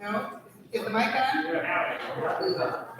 No? Is the mic on?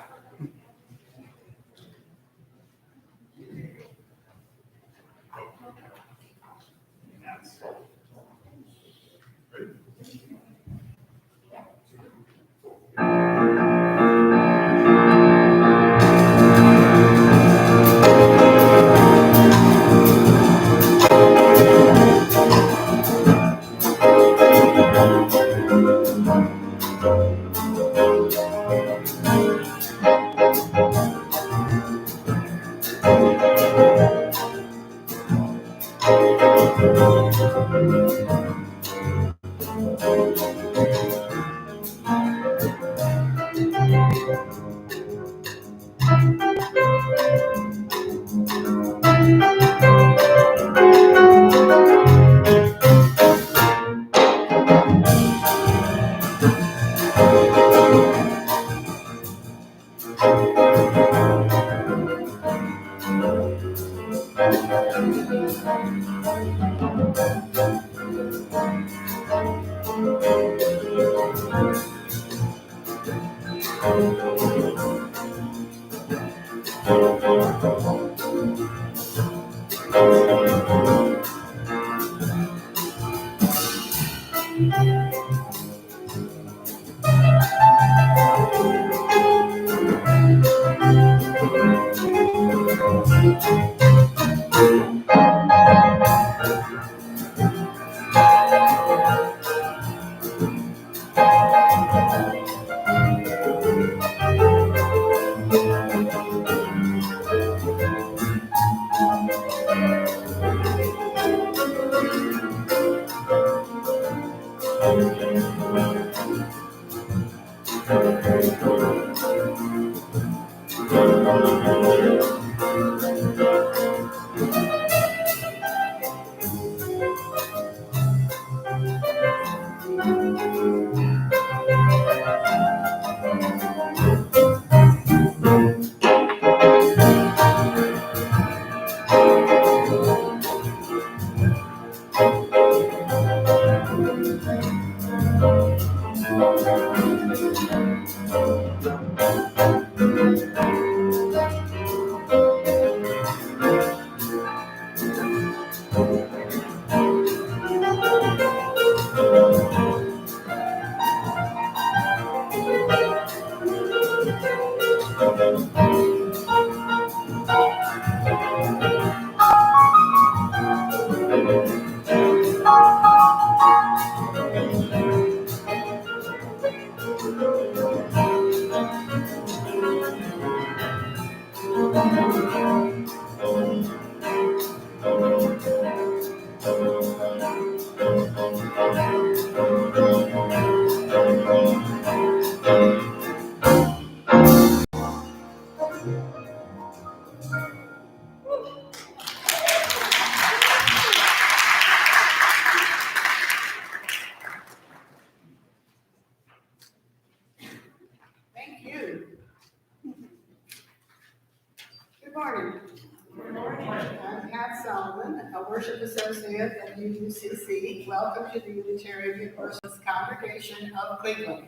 Associate at UCC. Welcome to the Unitarian Universalist Congregation of Cleveland,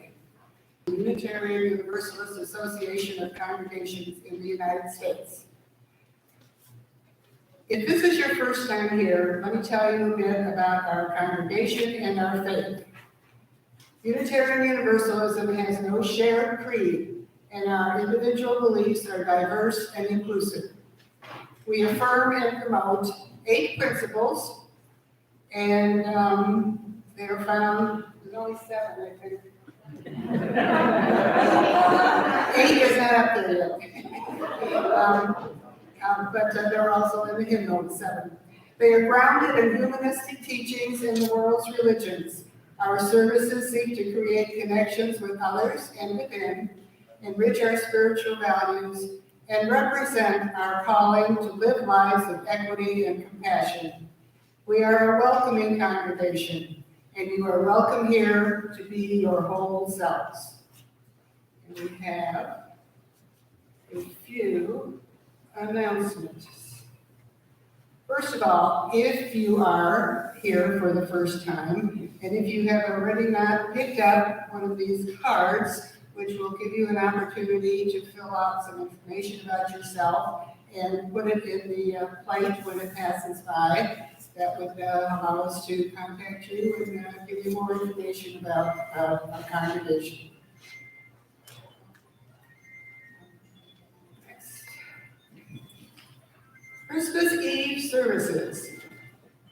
the Unitarian Universalist Association of Congregations in the United States. If this is your first time here, let me tell you a bit about our congregation and our faith. Unitarian Universalism has no shared creed, and our individual beliefs are diverse and inclusive. We affirm and promote 8 principles, and they're found, there's only 7, I think. 8 is not up there yet. But they're also in the hymnal, 7. They are grounded in humanistic teachings in the world's religions. Our services seek to create connections with others and within, enrich our spiritual values, and represent our calling to live lives of equity and compassion. We are a welcoming congregation, and you are welcome here to be your whole selves. And we have a few announcements. First of all, if you are here for the first time, and if you have already not picked up one of these cards, which will give you an opportunity to fill out some information about yourself and put it in the plate when it passes by. That would allow us to contact you and give you more information about our congregation. Next. Christmas Eve services.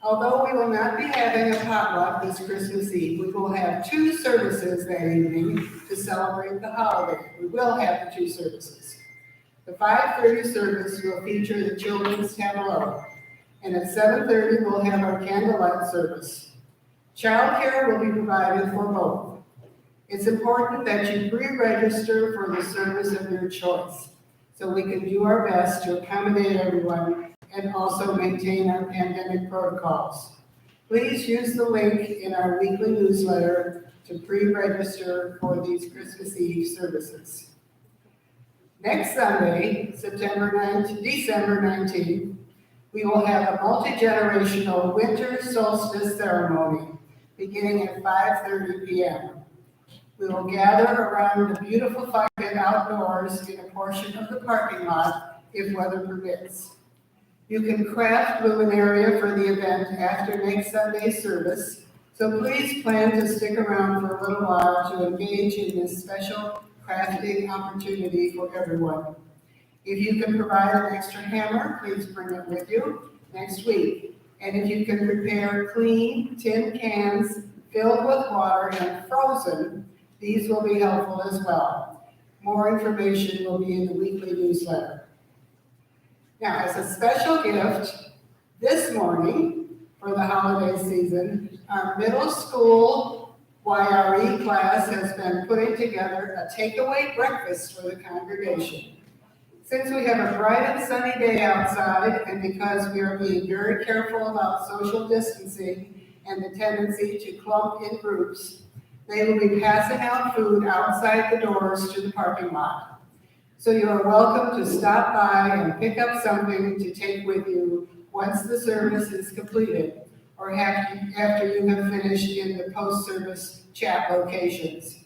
Although we will not be having a potluck this Christmas Eve, we will have 2 services that evening to celebrate the holiday. We will have the 2 services. The 5:30 service will feature the children's tableau, and at 7:30 we'll have our candlelight service. Childcare will be provided for both. It's important that you pre-register for the service of your choice, so we can do our best to accommodate everyone and also maintain our pandemic protocols. Please use the link in our weekly newsletter to pre-register for these Christmas Eve services. Next Sunday, December 19th, we will have a multi-generational winter solstice ceremony beginning at 5:30 p.m. We will gather around the beautiful fire pit outdoors in a portion of the parking lot if weather permits. You can craft luminaria for the event after next Sunday's service, so please plan to stick around for a little while to engage in this special crafting opportunity for everyone. If you can provide an extra hammer, please bring it with you next week. And if you can prepare clean tin cans filled with water and frozen, these will be helpful as well. More information will be in the weekly newsletter. Now, as a special gift, this morning for the holiday season, our middle school YRE class has been putting together a takeaway breakfast for the congregation. Since we have a bright and sunny day outside, and because we are being very careful about social distancing and the tendency to clump in groups, they will be passing out food outside the doors to the parking lot. So you are welcome to stop by and pick up something to take with you once the service is completed, or after you have finished in the post-service chat locations.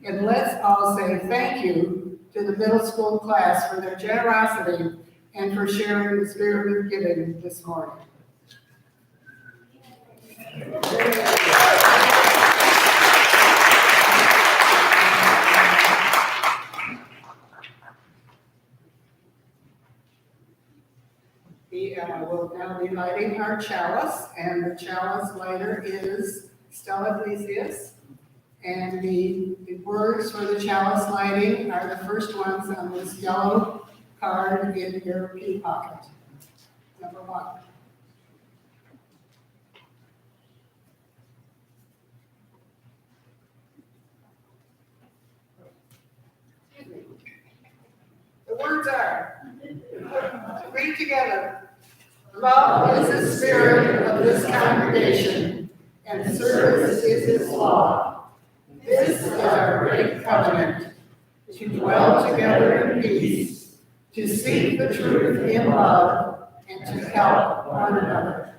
And let's all say thank you to the middle school class for their generosity and for sharing the spirit of giving this morning. We'll now be lighting our chalice, and the chalice lighter is Stella, Glesius. And the words for the chalice lighting are the first ones on this yellow card in your pew pocket. Number 1. The words are, read together. Love is the spirit of this congregation, and service is its law. This is our great covenant, to dwell together in peace, to seek the truth in love, and to help one another.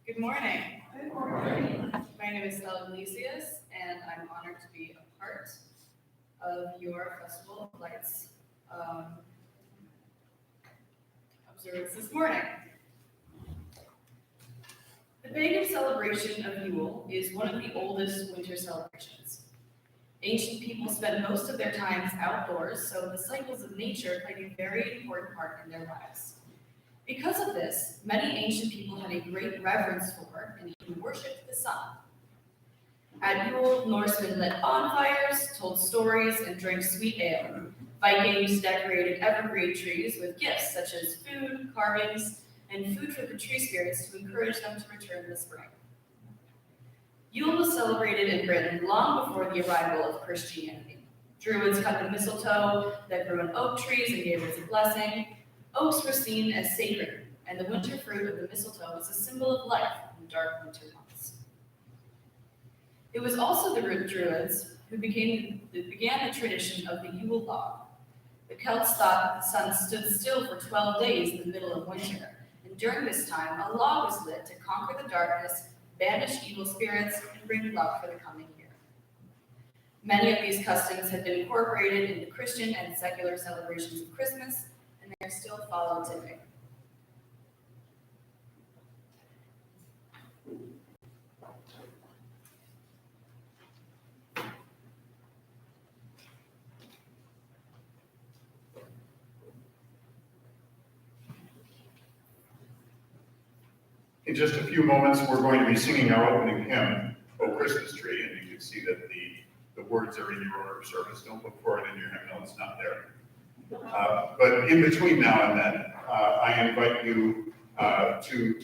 Good morning. Good morning. My name is Stella, and I'm honored to be a part of your Festival of Lights observance this morning. The pagan celebration of Yule is one of the oldest winter celebrations. Ancient people spent most of their times outdoors, so the cycles of nature played a very important part in their lives. Because of this, many ancient people had a great reverence for and even worshipped the sun. At Yule, Norsemen lit bonfires, told stories, and drank sweet ale. Vikings decorated evergreen trees with gifts such as food, carvings, and food for the tree spirits to encourage them to return in the spring. Yule was celebrated in Britain long before the arrival of Christianity. Druids cut the mistletoe that grew in oak trees and gave it a blessing. Oaks were seen as sacred, and the winter fruit of the mistletoe was a symbol of life in the dark winter months. It was also the Druids who began the tradition of the Yule log. The Celts thought that the sun stood still for 12 days in the middle of winter, and during this time, a log was lit to conquer the darkness, banish evil spirits, and bring luck for the coming year. Many of these customs have been incorporated into Christian and secular celebrations of Christmas, and they are still followed today. In just a few moments, we're going to be singing our opening hymn, O Christmas Tree, and you can see that the words are in your order of service. Don't look for it in your hymnal, it's not there. But in between now and then, I invite you to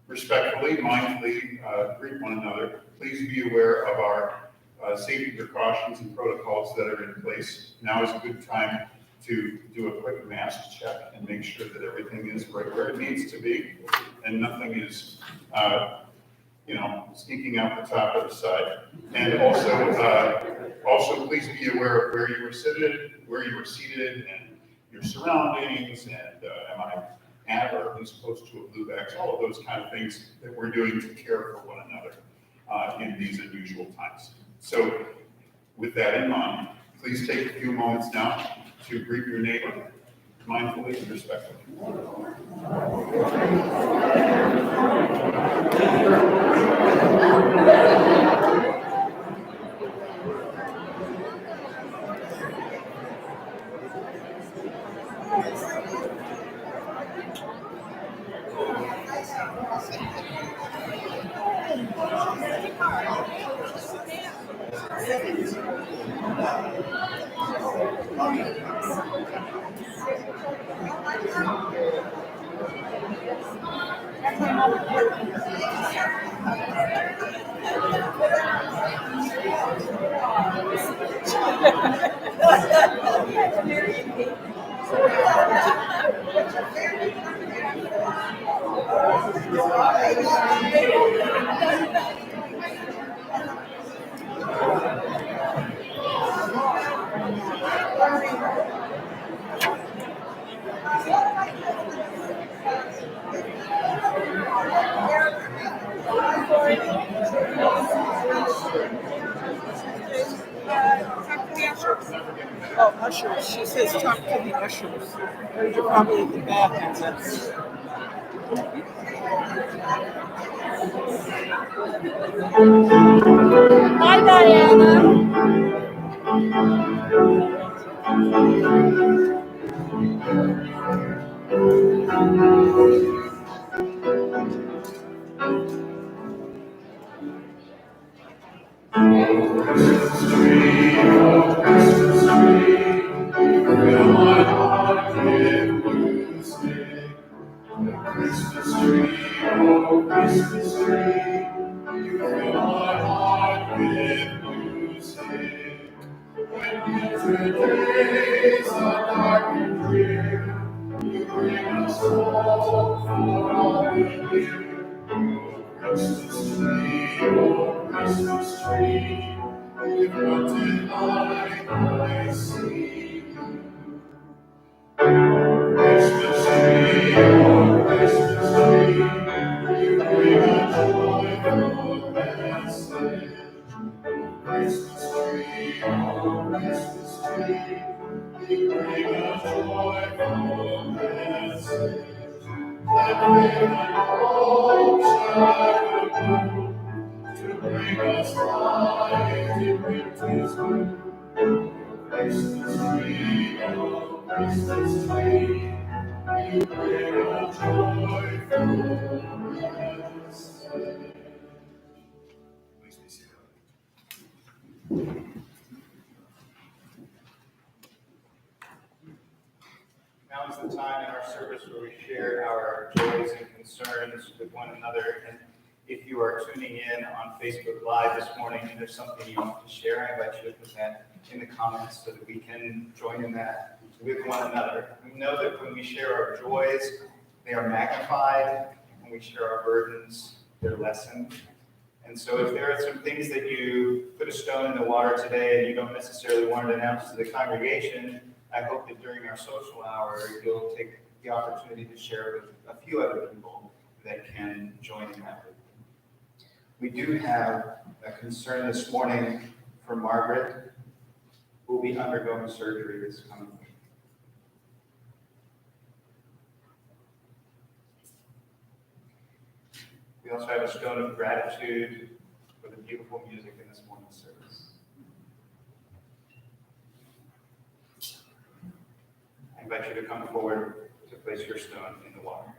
respectfully, mindfully greet one another. Please be aware of our safety precautions and protocols that are in place. Now is a good time to do a quick mask check and make sure that everything is right where it needs to be and nothing is, sneaking out the top or the side. And also please be aware of where you were seated, and your surroundings, and am I at or at least close to a blue box, all of those kind of things that we're doing to care for one another in these unusual times. So with that in mind, please take a few moments now to greet your neighbor mindfully and respectfully. Oh, ushers. She says talk to the ushers. They're probably in the back. Hi, Diana. Christmas tree, oh Christmas tree, fill my heart with music. The Christmas tree, oh Christmas tree, you fill my heart with music. When winter days are dark and drear, you bring us hope for all the year. Oh Christmas tree, oh Christmas tree, with what delight I see. Christmas tree, oh Christmas tree, you bring a joyful message. Christmas tree, oh Christmas tree, you bring a joyful message. That faith and hope shall bloom to bring us light in winter's gloom. Christmas tree, oh Christmas tree, you bring a joyful message. Please be seated. Now is the time in our service where we share our joys and concerns with one another. And if you are tuning in on Facebook Live this morning and there's something you want to share, I invite you to put that in the comments so that we can join in that with one another. And know that when we share our joys, they are magnified. When we share our burdens, they're lessened. And so if there are some things that you put a stone in the water today and you don't necessarily want to announce to the congregation, I hope that during our social hour, you'll take the opportunity to share with a few other people that can join in that. We do have a concern this morning for Margaret, who will be undergoing surgery this coming week. We also have a stone of gratitude for the beautiful music in this morning's service. I invite you to come forward to place your stone in the water.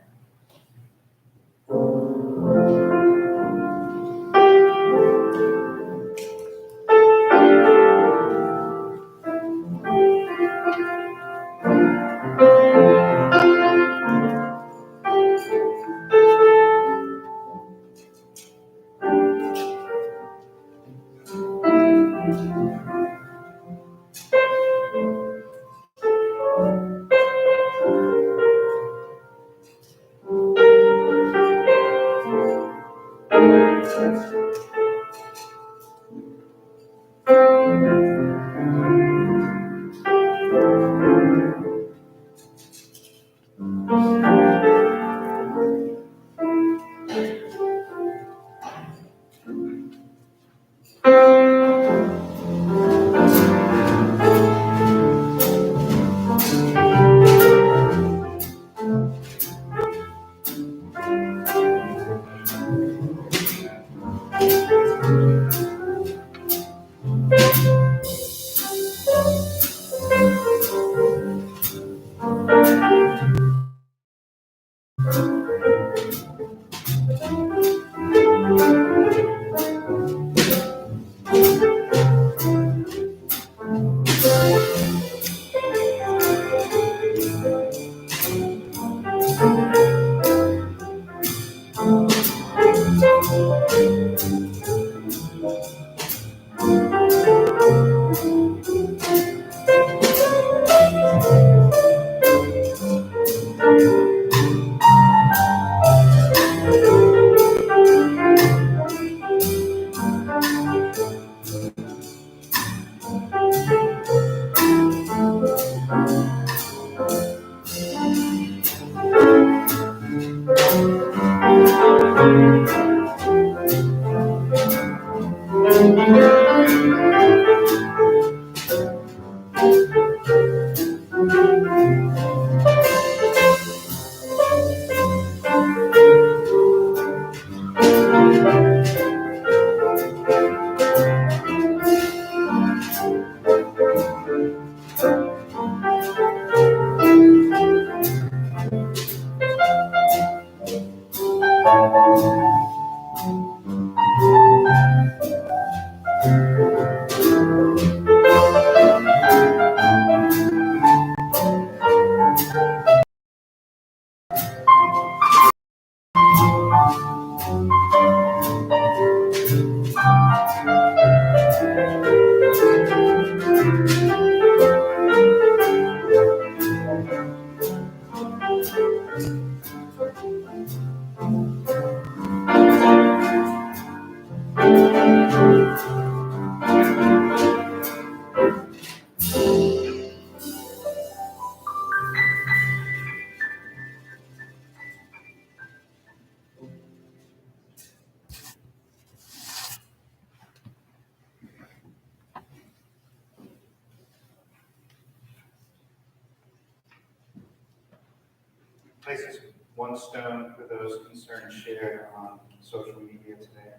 Places one stone for those concerns shared on social media today.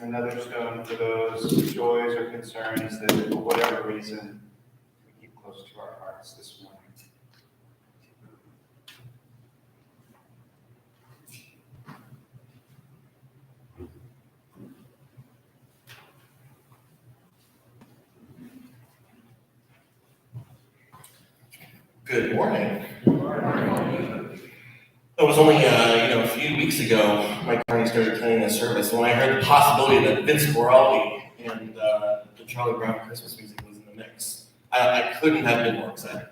Another stone for those joys or concerns that, for whatever reason, we keep close to our hearts this morning. Good morning. It was only a few weeks ago my Carney started attending a service when I heard the possibility that Vince Guaraldi and the Charlie Brown Christmas music was in the mix. I couldn't have been more excited.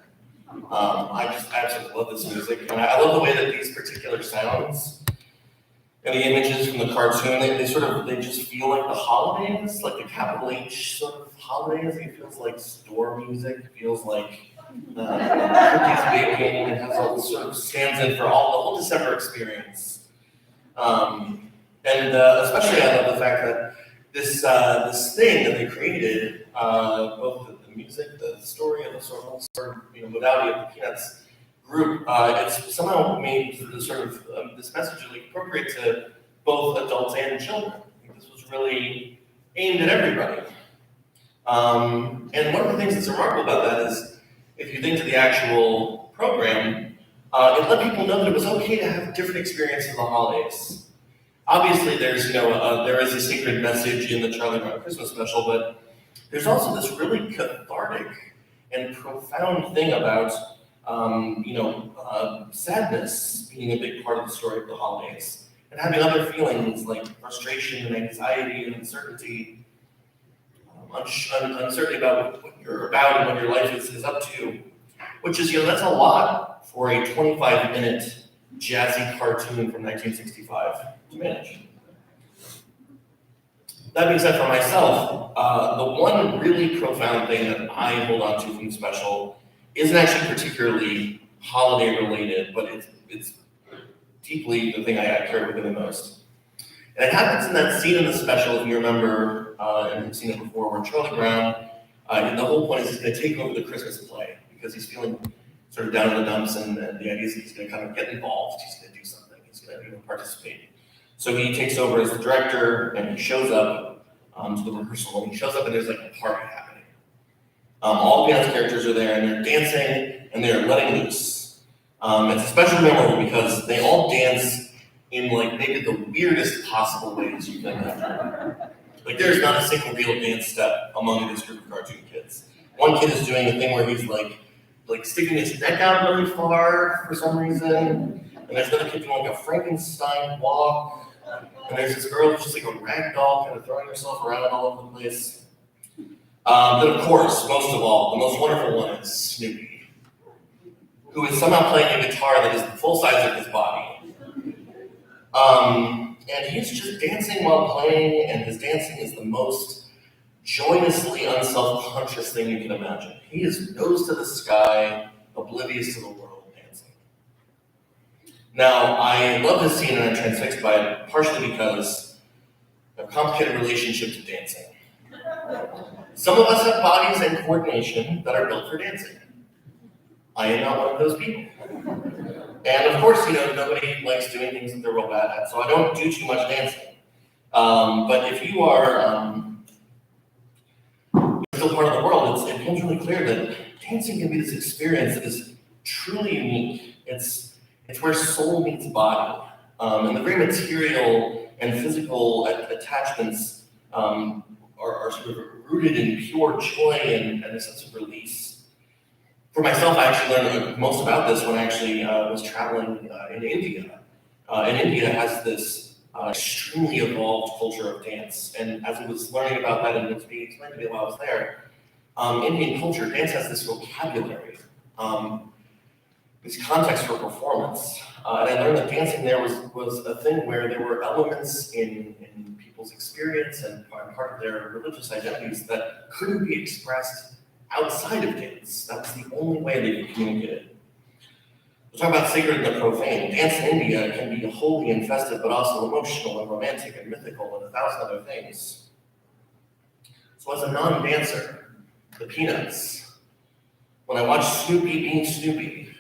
I just absolutely love this music, and I love the way that these particular sounds and the images from the cartoon, they just feel like the holidays, like the capital H sort of holidays. It feels like store music. It feels like cookies baking. It has all sort of stands in for all the whole December experience. Especially I love the fact that this thing that they created, both the music, the story, and the sort of modality of the Peanuts group, it's somehow made the sort of this message really appropriate to both adults and children. I think this was really aimed at everybody. And one of the things that's remarkable about that is, if you think to the actual program, it let people know that it was okay to have different experiences of the holidays. Obviously, there is a sacred message in the Charlie Brown Christmas special, but there's also this really cathartic and profound thing about sadness being a big part of the story of the holidays, and having other feelings like frustration and anxiety and uncertainty, uncertainty about what you're about and what your life is up to, which is, that's a lot for a 25-minute jazzy cartoon from 1965 to manage. That being said, for myself, the one really profound thing that I hold on to from the special isn't actually particularly holiday related, but it's deeply the thing I carry with me the most. And it happens in that scene in the special, if you remember, and you've seen it before, where Charlie Brown, and the whole point is he's going to take over the Christmas play because he's feeling sort of down in the dumps, and the idea is he's going to kind of get involved. He's going to do something. He's going to participate. So he takes over as the director, and he shows up to the rehearsal. And he shows up, and there's like a party happening. All the Peanuts characters are there, and they're dancing, and they're letting loose. It's especially memorable because they all dance in like maybe the weirdest possible ways you can imagine. Like there's not a single real dance step among this group of cartoon kids. One kid is doing a thing where he's like sticking his neck out really far for some reason, and there's another kid doing like a Frankenstein walk, and there's this girl who's just like a rag doll kind of throwing herself around all over the place. But of course, most of all, the most wonderful one is Snoopy, who is somehow playing a guitar that is the full size of his body. And he's just dancing while playing, and his dancing is the most joyously unself-conscious thing you can imagine. He is nose to the sky, oblivious to the world, dancing. Now, I love this scene and I'm transfixed by it, partially because of a complicated relationship to dancing. Some of us have bodies and coordination that are built for dancing. I am not one of those people. And of course, nobody likes doing things that they're real bad at, so I don't do too much dancing. But if you are still part of the world, it becomes really clear that dancing can be this experience that is truly unique. It's where soul meets body. And the very material and physical attachments are sort of rooted in pure joy and a sense of release. For myself, I actually learned most about this when I actually was traveling in India. And India has this extremely evolved culture of dance. And as I was learning about that, and it was being explained to me while I was there, Indian culture, dance has this vocabulary, this context for performance. And I learned that dancing there was a thing where there were elements in people's experience and part of their religious identities that couldn't be expressed outside of dance. That was the only way they could communicate it. We'll talk about sacred and the profane. Dance in India can be holy and festive, but also emotional and romantic and mythical and 1,000 other things. So as a non-dancer, the Peanuts, when I watch Snoopy being Snoopy,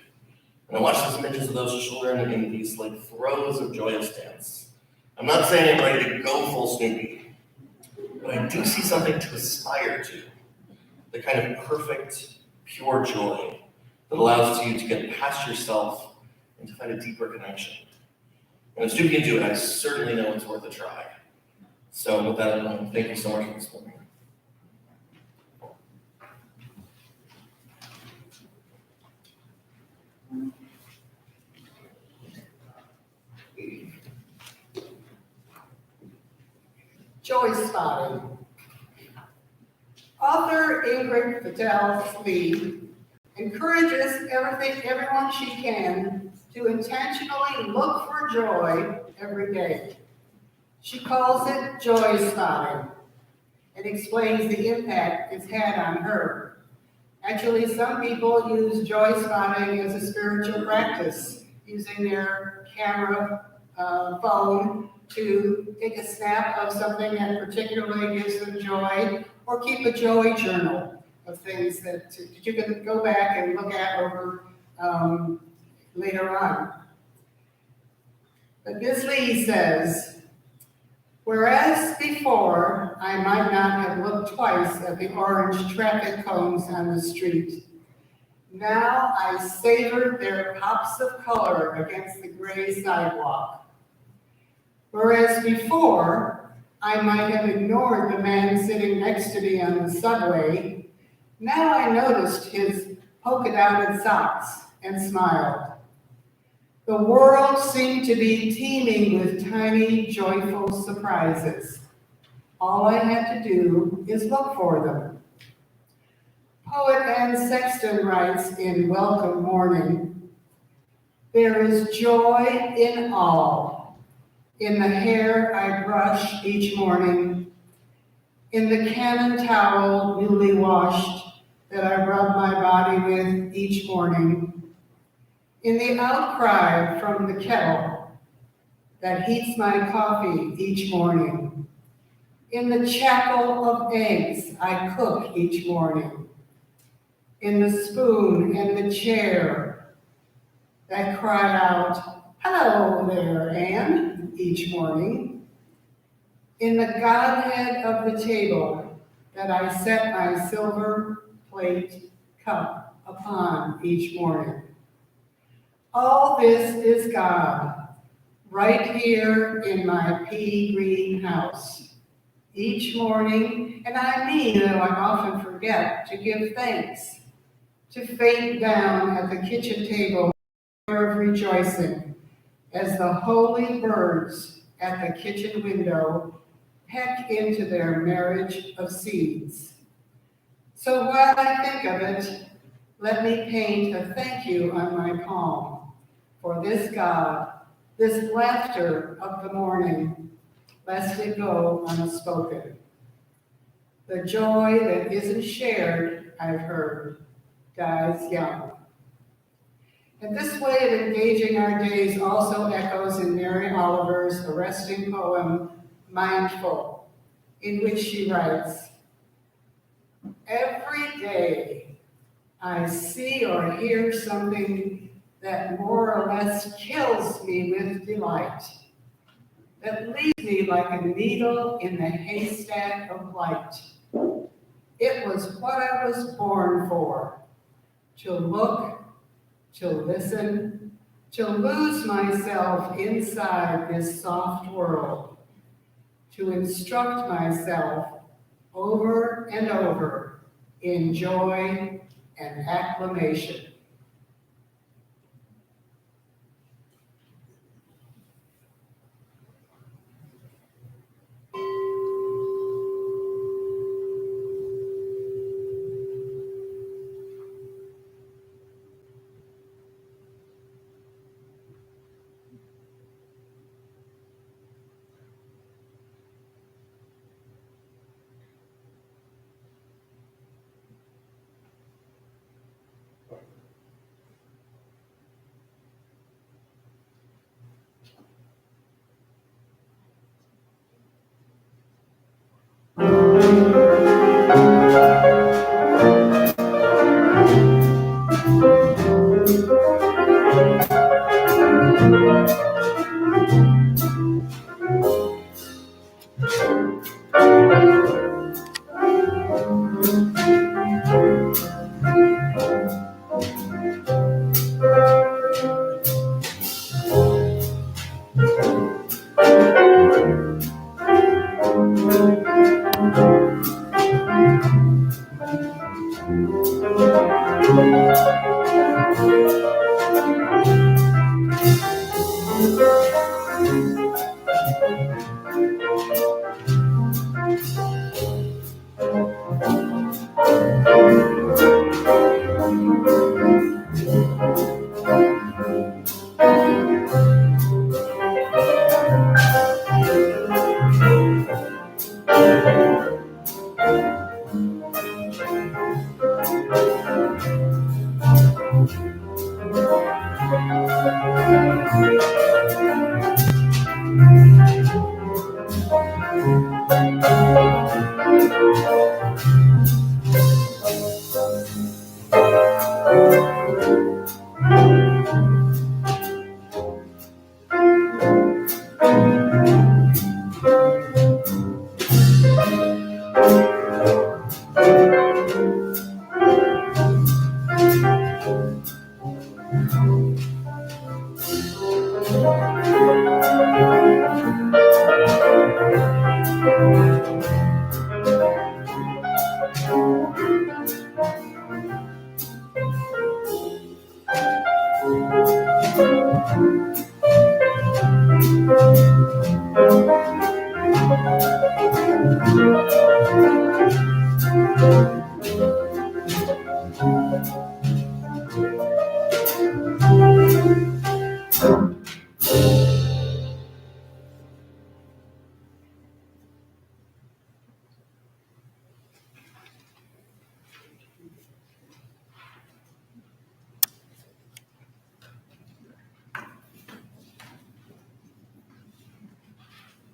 and I watch those images of those children in these throes of joyous dance, I'm not saying I'm ready to go full Snoopy, but I do see something to aspire to. The kind of perfect, pure joy that allows you to get past yourself and to find a deeper connection. And if Snoopy can do it, I certainly know it's worth a try. So with that in mind, thank you so much for this morning. Joy spotting. Sister Ingrid Fidel Lee encourages everyone she can to intentionally look for joy every day. She calls it joy spotting and explains the impact it's had on her. Actually, some people use joy spotting as a spiritual practice, using their camera phone to take a snap of something that particularly gives them joy, or keep a joy journal of things that you can go back and look at over later on. But Ms. Lee says, whereas before I might not have looked twice at the orange traffic cones on the street, now I savored their pops of color against the gray sidewalk. Whereas before, I might have ignored the man sitting next to me on the subway, now I noticed his polka-dotted socks and smiled. The world seemed to be teeming with tiny, joyful surprises. All I had to do is look for them. Poet Anne Sexton writes in Welcome Morning, there is joy in all. In the hair I brush each morning, in the cannon towel newly washed that I rub my body with each morning, in the outcry from the kettle that heats my coffee each morning, in the chapel of eggs I cook each morning, in the spoon and the chair that cry out, hello there, Anne, each morning, in the Godhead of the table that I set my silver plate cup upon each morning. All this is God, right here in my pea green house. Each morning, and I mean, though I often forget, to give thanks, to faint down at the kitchen table of rejoicing, as the holy birds at the kitchen window peck into their marriage of seeds. So while I think of it, let me paint a thank you on my palm for this God, this laughter of the morning, lest it go unspoken. The joy that isn't shared, I've heard, dies young. And this way of engaging our days also echoes in Mary Oliver's arresting poem, Mindful, in which she writes, every day I see or hear something that more or less kills me with delight, that leaves me like a needle in the haystack of light. It was what I was born for, to look, to listen, to lose myself inside this soft world, to instruct myself over and over in joy and acclamation.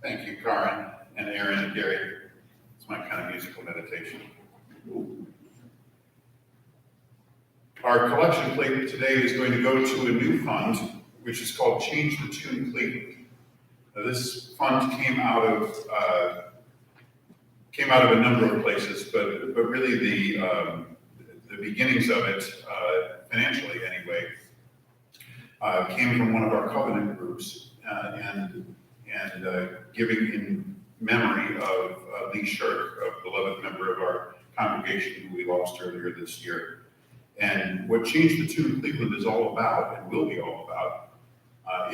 Thank you, Karin and Aaron and Gary. It's my kind of musical meditation. Our collection plate today is going to go to a new fund, which is called Change the Tune Cleveland. Now, this fund came out of a number of places, but really the beginnings of it, financially anyway, came from one of our covenant groups, and giving in memory of Lee Shirk, a beloved member of our congregation who we lost earlier this year. And what Change the Tune Cleveland is all about, and will be all about,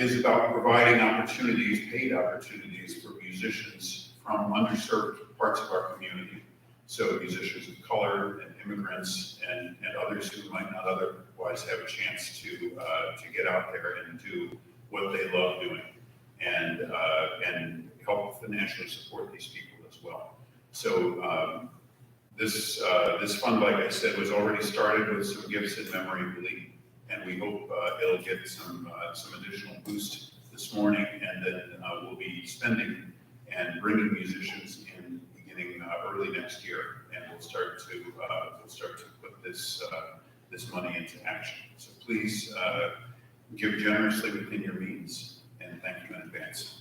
is about providing opportunities, paid opportunities for musicians from underserved parts of our community. So musicians of color and immigrants and others who might not otherwise have a chance to get out there and do what they love doing, and help financially support these people as well. So this fund, like I said, was already started with some gifts in memory of Lee, and we hope it'll get some additional boost this morning, and then we'll be spending and bringing musicians in beginning early next year, and we'll start to put this money into action. So please give generously within your means, and thank you in advance.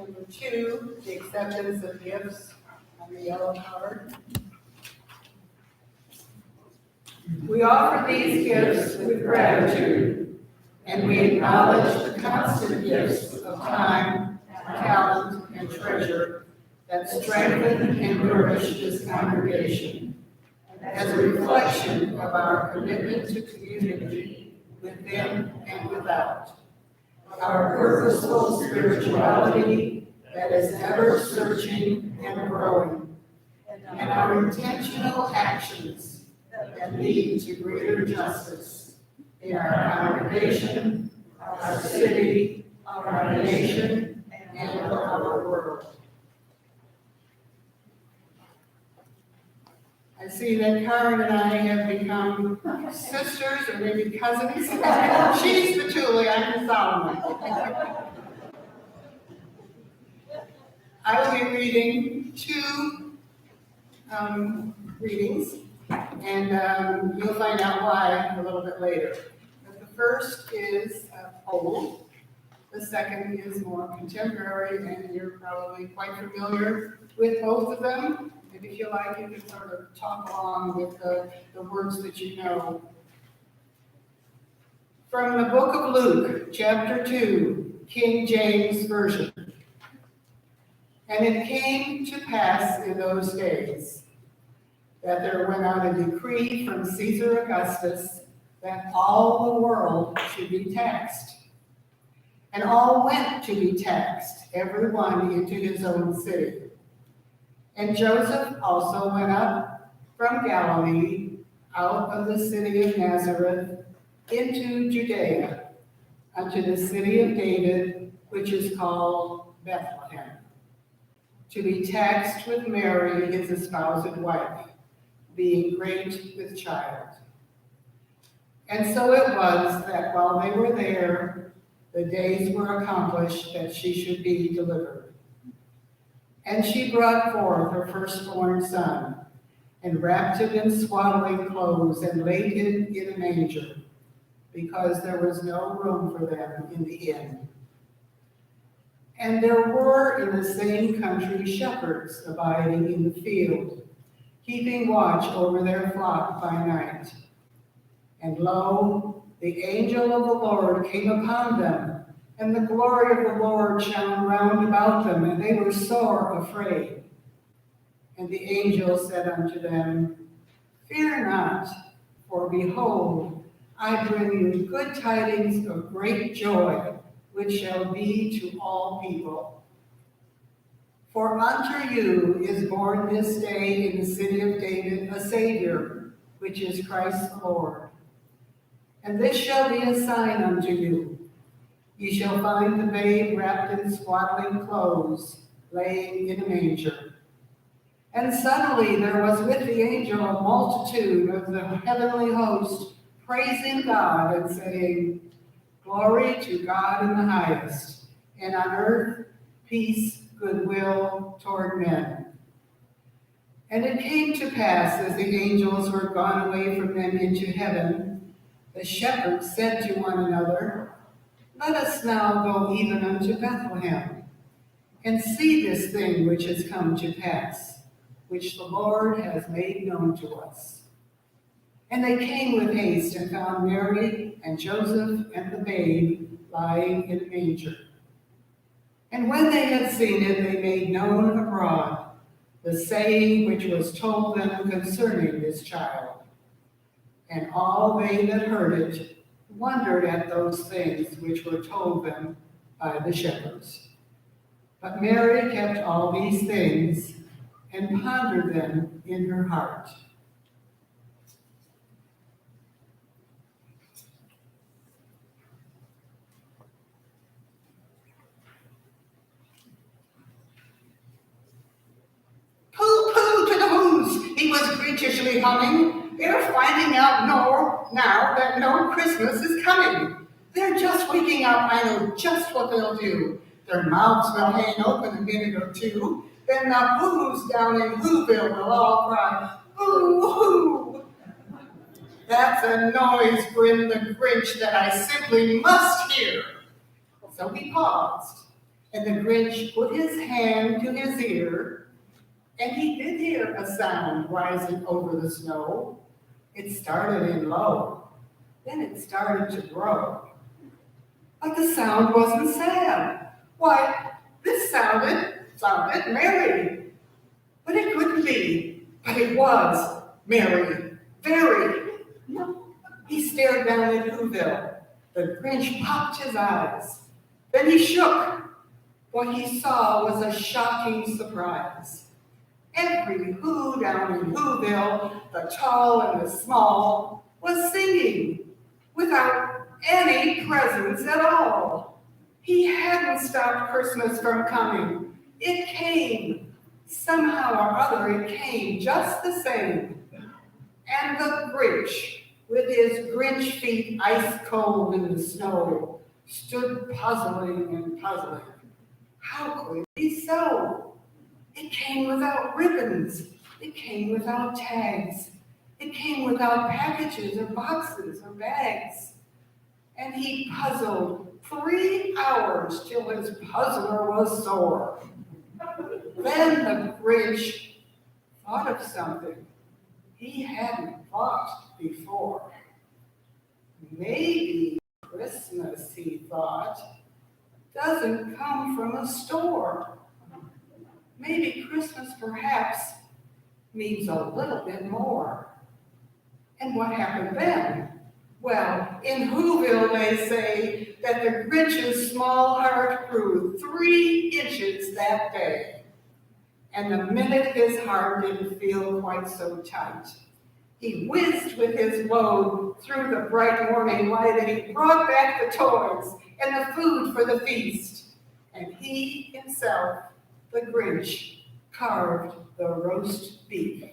Number 2, the acceptance of gifts on the yellow card. We offer these gifts with gratitude, and we acknowledge the constant gifts of time, talent, and treasure that strengthen and nourish this congregation as a reflection of our commitment to community within and without. Our purposeful spirituality that is ever searching and growing, and our intentional actions that lead to greater justice in our congregation, our city, our nation, and our world. I see that Karin and I have become sisters or maybe cousins. She's the Tooley, I'm the Solomon. I will be reading 2 readings, and you'll find out why a little bit later. But the first is old. The second is more contemporary, and you're probably quite familiar with both of them. And if you like, you can sort of talk along with the words that you know. From the book of Luke, chapter 2, King James Version. And it came to pass in those days that there went out a decree from Caesar Augustus that all the world should be taxed. And all went to be taxed, every one into his own city. And Joseph also went up from Galilee, out of the city of Nazareth, into Judea, unto the city of David, which is called Bethlehem, to be taxed with Mary, his espoused wife, being great with child. And so it was that while they were there, the days were accomplished that she should be delivered. And she brought forth her firstborn son, and wrapped him in swaddling clothes, and laid him in a manger, because there was no room for them in the inn. And there were in the same country shepherds abiding in the field, keeping watch over their flock by night. And lo, the angel of the Lord came upon them, and the glory of the Lord shone round about them, and they were sore afraid. And the angel said unto them, Fear not, for behold, I bring you good tidings of great joy, which shall be to all people. For unto you is born this day in the city of David a Savior, which is Christ the Lord. And this shall be a sign unto you. Ye shall find the babe wrapped in swaddling clothes, laying in a manger. And suddenly there was with the angel a multitude of the heavenly host, praising God and saying, Glory to God in the highest, and on earth peace, goodwill toward men. And it came to pass, as the angels were gone away from them into heaven, the shepherds said to one another, Let us now go even unto Bethlehem, and see this thing which has come to pass, which the Lord has made known to us. And they came with haste, and found Mary and Joseph and the babe lying in a manger. And when they had seen it, they made known abroad the saying which was told them concerning this child. And all they that heard it wondered at those things which were told them by the shepherds. But Mary kept all these things and pondered them in her heart. Pooh-pooh to the who's, he was freakishly humming. They're finding out now that no Christmas is coming. They're just waking up. I know just what they'll do. Their mouths will hang open a minute or two. Then the who's down in Whoville will all cry, boo-hoo. That's a noise, grinned the Grinch, that I simply must hear. So he paused And the Grinch put his hand to his ear, and he did hear a sound rising over the snow. It started in low, then it started to grow. But the sound wasn't sad. Why, this sounded merry. But it couldn't be. But it was merry, very. He stared down at Whoville. The Grinch popped his eyes. Then he shook. What he saw was a shocking surprise. Every Who down in Whoville, the tall and the small, was singing without any presents at all. He hadn't stopped Christmas from coming. It came. Somehow or other, it came just the same. And the Grinch, with his Grinch feet ice cold in the snow, stood puzzling and puzzling. How could it be so? It came without ribbons. It came without tags. It came without packages or boxes or bags. And he puzzled 3 hours till his puzzler was sore. Then the Grinch thought of something he hadn't thought before. Maybe Christmas, he thought, doesn't come from a store. Maybe Christmas perhaps means a little bit more. And what happened then? Well, in Whoville they say that the Grinch's small heart grew 3 inches that day. And the minute his heart didn't feel quite so tight, he whizzed with his load through the bright morning light, and he brought back the toys and the food for the feast. And he himself, the Grinch, carved the roast beef.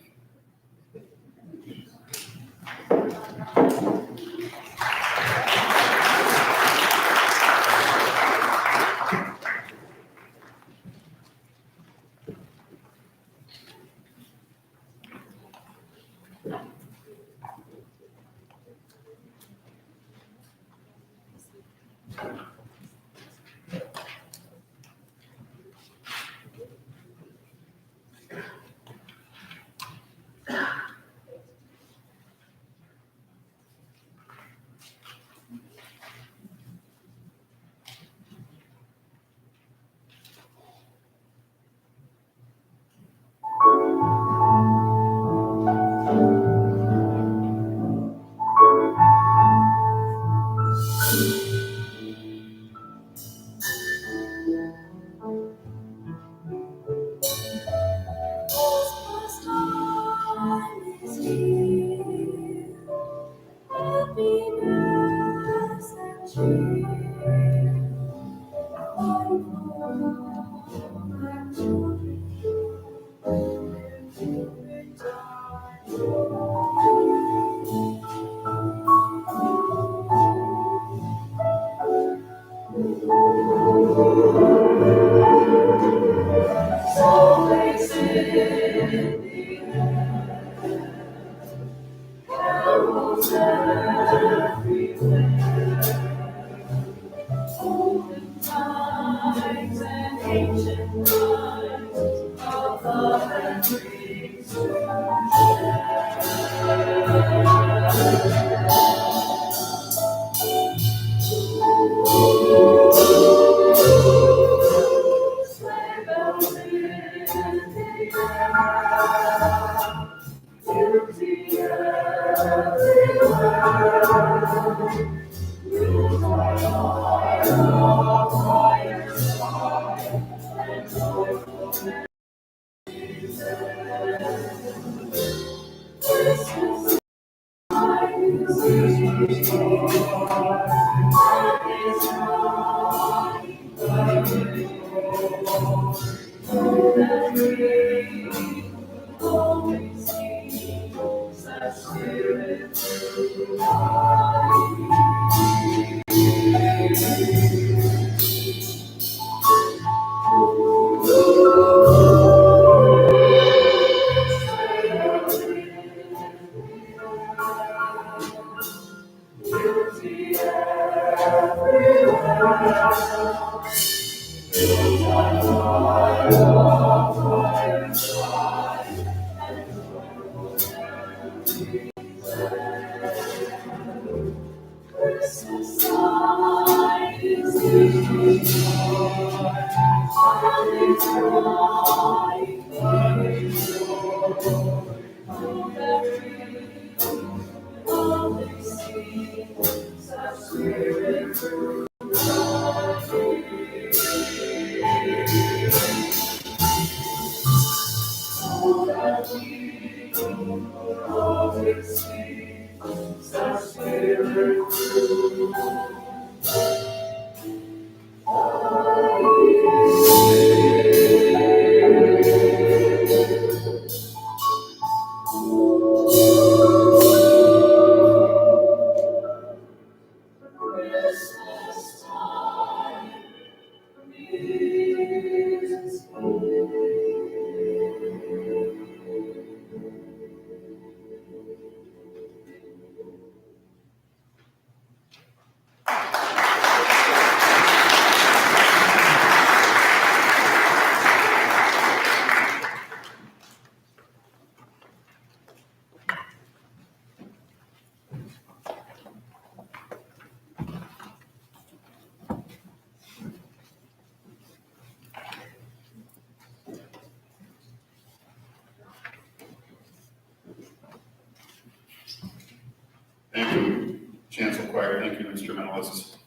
Thank you, Chancel Choir. Thank you, instrumentalists.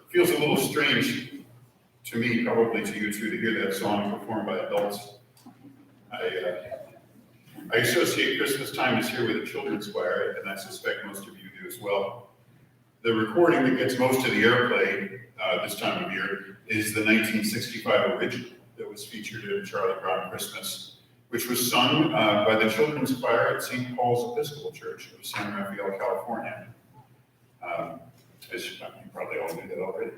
Feels a little strange to me, probably to you too, to hear that song performed by adults. I associate Christmas Time is Here with a children's choir, and I suspect most of you do as well. The recording that gets most of the airplay this time of year is the 1965 original that was featured in Charlie Brown Christmas, which was sung by the children's choir at St. Paul's Episcopal Church of San Rafael, California. As you probably all knew that already.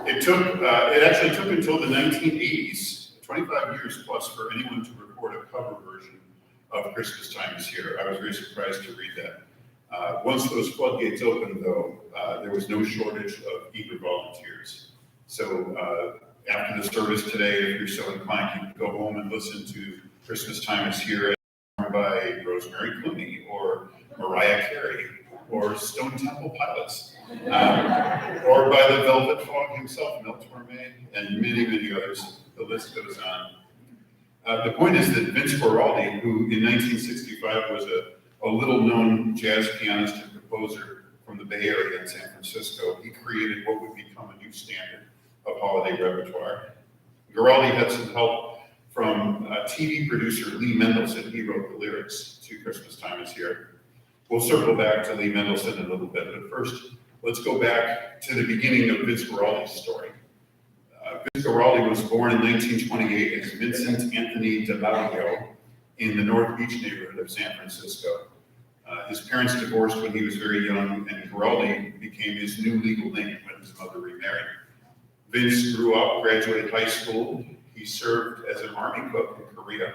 It actually took until the 1980s, 25 years plus, for anyone to record a cover version of Christmas Time is Here. I was very surprised to read that. Once those floodgates opened, though, there was no shortage of eager volunteers. So after the service today, if you're so inclined, you can go home and listen to Christmas Time is Here by Rosemary Clooney or Mariah Carey or Stone Temple Pilots, or by the Velvet Fog himself, Mel Torme, and many, many others. The list goes on. The point is that Vince Guaraldi, who in 1965 was a little-known jazz pianist and composer from the Bay Area in San Francisco, he created what would become a new standard of holiday repertoire. Guaraldi had some help from TV producer Lee Mendelson. He wrote the lyrics to Christmas Time is Here. We'll circle back to Lee Mendelson in a little bit, but first, let's go back to the beginning of Vince Guaraldi's story. Vince Guaraldi was born in 1928 as Vincent Anthony DeLario in the North Beach neighborhood of San Francisco. His parents divorced when he was very young, and Guaraldi became his new legal name when his mother remarried. Vince grew up, graduated high school. He served as an army cook in Korea,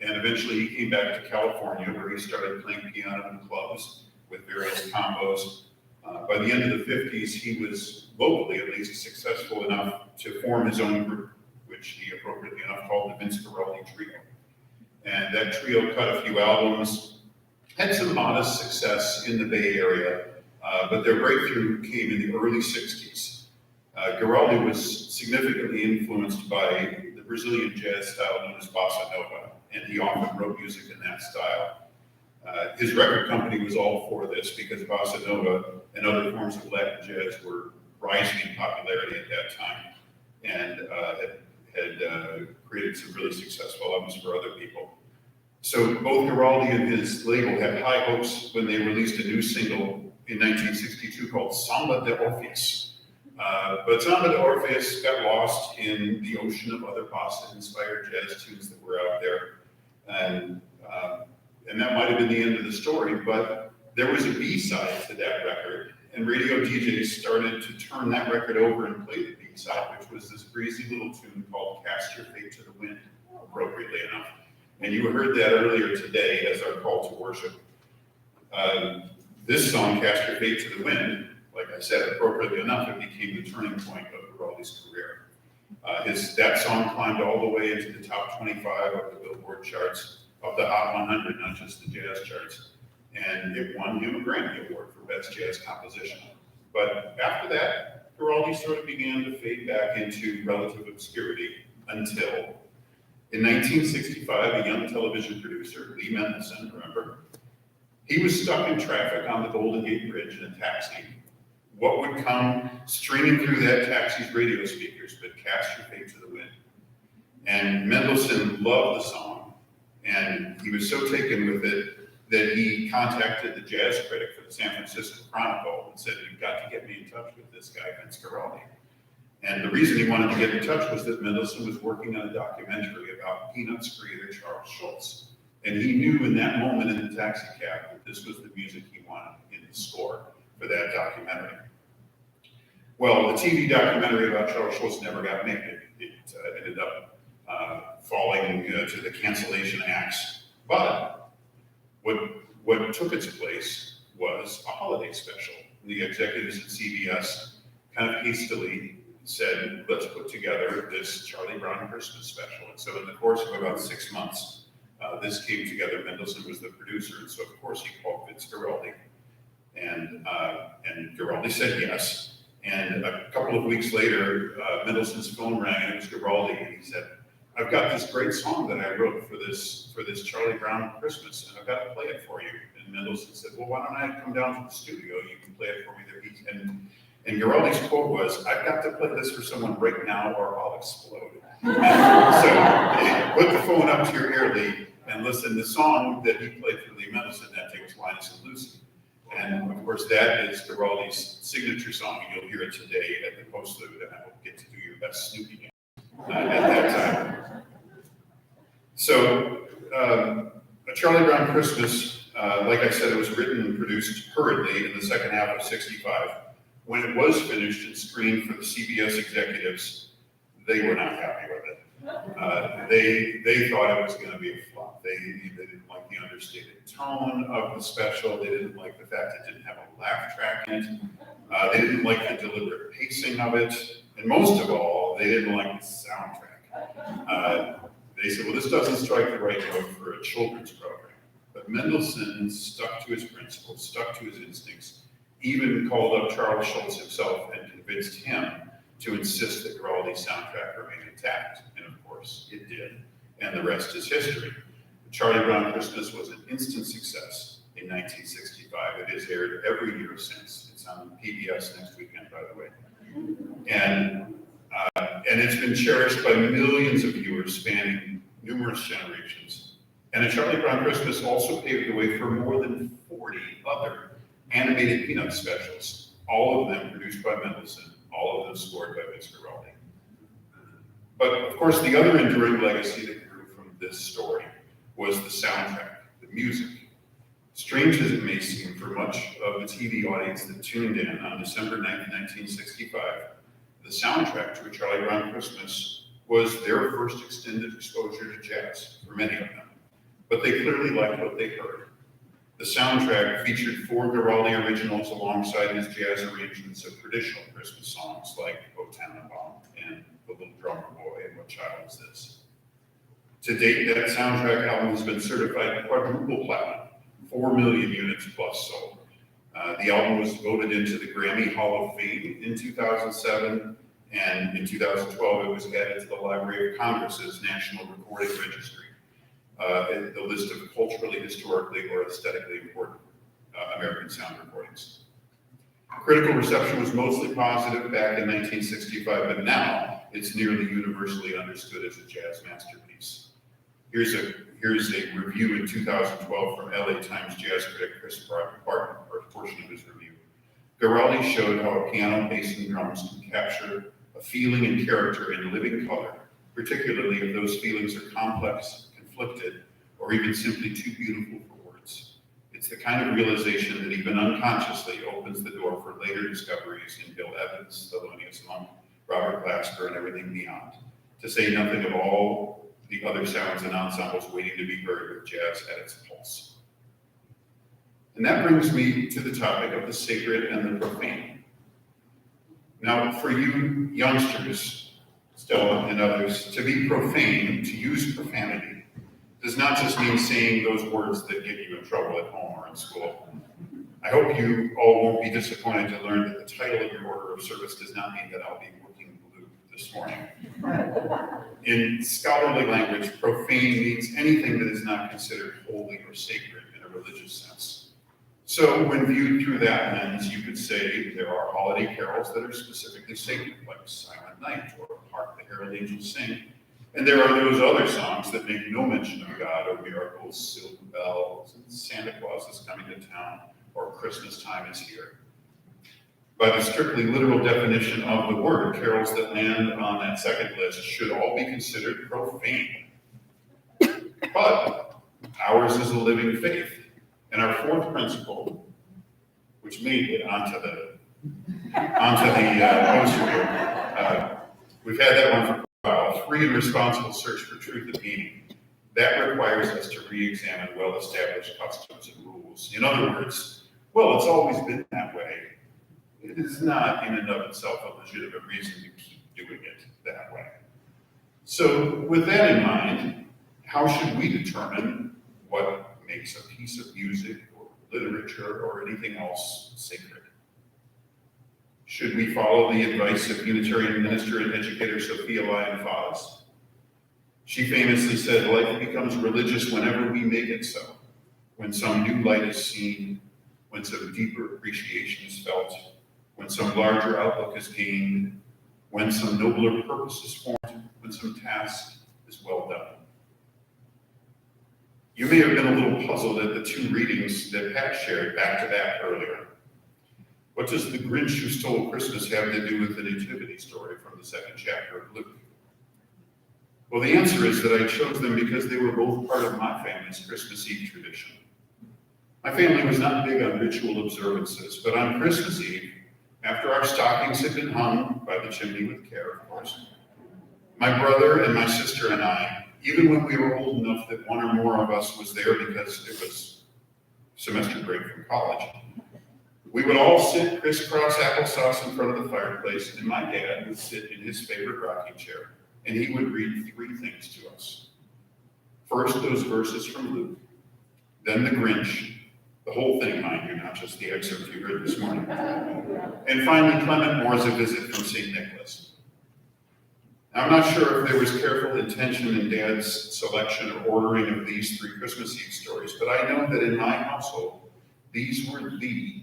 and eventually he came back to California, where he started playing piano in clubs with various combos. By the end of the 50s, he was, locally at least, successful enough to form his own group, which he appropriately enough called the Vince Guaraldi Trio. And that trio cut a few albums, had some modest success in the Bay Area, but their breakthrough came in the early 60s. Guaraldi was significantly influenced by the Brazilian jazz style known as bossa nova, and he often wrote music in that style. His record company was all for this because bossa nova and other forms of Latin jazz were rising in popularity at that time, and had created some really successful albums for other people. So both Guaraldi and his label had high hopes when they released a new single in 1962 called Samba de Orpheus. But Samba de Orpheus got lost in the ocean of other bossa-inspired jazz tunes that were out there. And that might have been the end of the story, but there was a B-side to that record, and radio DJs started to turn that record over and play the B-side, which was this breezy little tune called Cast Your Fate to the Wind, appropriately enough. And you heard that earlier today as our call to worship. This song, Cast Your Fate to the Wind, like I said, appropriately enough, it became the turning point of Guaraldi's career. That song climbed all the way into the top 25 of the Billboard charts, of the Hot 100, not just the jazz charts. And it won him a Grammy Award for Best Jazz Composition. But after that, Guaraldi sort of began to fade back into relative obscurity until, in 1965, a young television producer, Lee Mendelson, remember, he was stuck in traffic on the Golden Gate Bridge in a taxi. What would come streaming through that taxi's radio speakers but Cast Your Fate to the Wind? And Mendelson loved the song, and he was so taken with it that he contacted the jazz critic for the San Francisco Chronicle and said, "You've got to get me in touch with this guy, Vince Guaraldi." And the reason he wanted to get in touch was that Mendelson was working on a documentary about Peanuts creator Charles Schulz. And he knew in that moment in the taxi cab that this was the music he wanted in the score for that documentary. Well, the TV documentary about Charles Schulz never got made. It ended up falling to the cancellation acts. But what took its place was a holiday special. The executives at CBS kind of hastily said, let's put together this Charlie Brown Christmas special. And so in the course of about 6 months, this came together. Mendelson was the producer, and so of course he called Vince Guaraldi. And Guaraldi said yes. And a couple of weeks later, Mendelson's phone rang, and it was Guaraldi, and he said, "I've got this great song that I wrote for this Charlie Brown Christmas, and I've got to play it for you." And Mendelson said, "Well, why don't I come down to the studio? You can play it for me there." And Guaraldi's quote was, "I've got to play this for someone right now, or I'll explode." So put the phone up to your ear, Lee, and listen. The song that he played for Lee Mendelson that day was "Linus and Lucy." And of course, that is Guaraldi's signature song. You'll hear it today at the Postlude, and I will get to do your best Snoopy dance at that time. So, A Charlie Brown Christmas, like I said, it was written and produced hurriedly in the second half of '65. When it was finished and screened for the CBS executives, they were not happy with it. They thought it was going to be a flop. They didn't like the understated tone of the special. They didn't like the fact it didn't have a laugh track in it. They didn't like the deliberate pacing of it. And most of all, they didn't like the soundtrack. They said, well, this doesn't strike the right note for a children's program. But Mendelson stuck to his principles, stuck to his instincts, even called up Charles Schulz himself and convinced him to insist that Guaraldi's soundtrack remain intact. And of course, it did. And the rest is history. Charlie Brown Christmas was an instant success in 1965. It has aired every year since. It's on PBS next weekend, by the way. And it's been cherished by millions of viewers spanning numerous generations. And A Charlie Brown Christmas also paved the way for more than 40 other animated Peanuts specials, all of them produced by Mendelson, all of them scored by Vince Guaraldi. But of course, the other enduring legacy that grew from this story was the soundtrack, the music. Strange as it may seem for much of the TV audience that tuned in on December 9th, 1965, the soundtrack to A Charlie Brown Christmas was their first extended exposure to jazz for many of them. But they clearly liked what they heard. The soundtrack featured 4 Guaraldi originals alongside his jazz arrangements of traditional Christmas songs like O Tannenbaum and The Little Drummer Boy and What Child Is This? To date, that soundtrack album has been certified quadruple platinum, 4 million units plus sold. The album was voted into the Grammy Hall of Fame in 2007, and in 2012 it was added to the Library of Congress's National Recording Registry. The list of culturally, historically, or aesthetically important American sound recordings. Critical reception was mostly positive back in 1965, but now it's nearly universally understood as a jazz masterpiece. Here's a review in 2012 from LA Times jazz critic Chris Barton, or a portion of his review. Guaraldi showed how a piano, bass, and drums can capture a feeling and character in living color, particularly if those feelings are complex, conflicted, or even simply too beautiful for words. It's the kind of realization that even unconsciously opens the door for later discoveries in Bill Evans, Thelonious Monk, Robert Glasper, and everything beyond, to say nothing of all the other sounds and ensembles waiting to be heard with jazz at its pulse. And that brings me to the topic of the sacred and the profane. Now, for you youngsters, Stella, and others, to be profane, to use profanity, does not just mean saying those words that get you in trouble at home or in school. I hope you all won't be disappointed to learn that the title of your order of service does not mean that I'll be working blue this morning. In scholarly language, profane means anything that is not considered holy or sacred in a religious sense. So when viewed through that lens, you could say there are holiday carols that are specifically sacred, like Silent Night or Hark, the Herald Angels Sing. And there are those other songs that make no mention of God or miracles, silver bells, and Santa Claus is coming to town, or Christmas time is here. By the strictly literal definition of the word, carols that land on that second list should all be considered profane. But ours is a living faith. And our fourth principle, which made it onto the poster here, we've had that one for a while, free and responsible search for truth and meaning. That requires us to re-examine well-established customs and rules. In other words, well, it's always been that way. It is not in and of itself a legitimate reason to keep doing it that way. So with that in mind, how should we determine what makes a piece of music or literature or anything else sacred? Should we follow the advice of Unitarian minister and educator Sophia Lyon-Foss? She famously said, life becomes religious whenever we make it so, when some new light is seen, when some deeper appreciation is felt, when some larger outlook is gained, when some nobler purpose is formed, when some task is well done. You may have been a little puzzled at the two readings that Pat shared back-to-back earlier. What does the Grinch who stole Christmas have to do with the Nativity story from the second chapter of Luke? Well, the answer is that I chose them because they were both part of my family's Christmas Eve tradition. My family was not big on ritual observances, but on Christmas Eve, after our stockings had been hung by the chimney with care, of course, my brother and my sister and I, even when we were old enough that one or more of us was there because it was semester break from college, we would all sit crisscross applesauce in front of the fireplace, and my dad would sit in his favorite rocking chair, and he would read three things to us. First, those verses from Luke, then the Grinch, the whole thing, mind you, not just the excerpt you heard this morning, and finally Clement Moore's A Visit from St. Nicholas. I'm not sure if there was careful intention in Dad's selection or ordering of these three Christmas Eve stories, but I know that in my household, these were the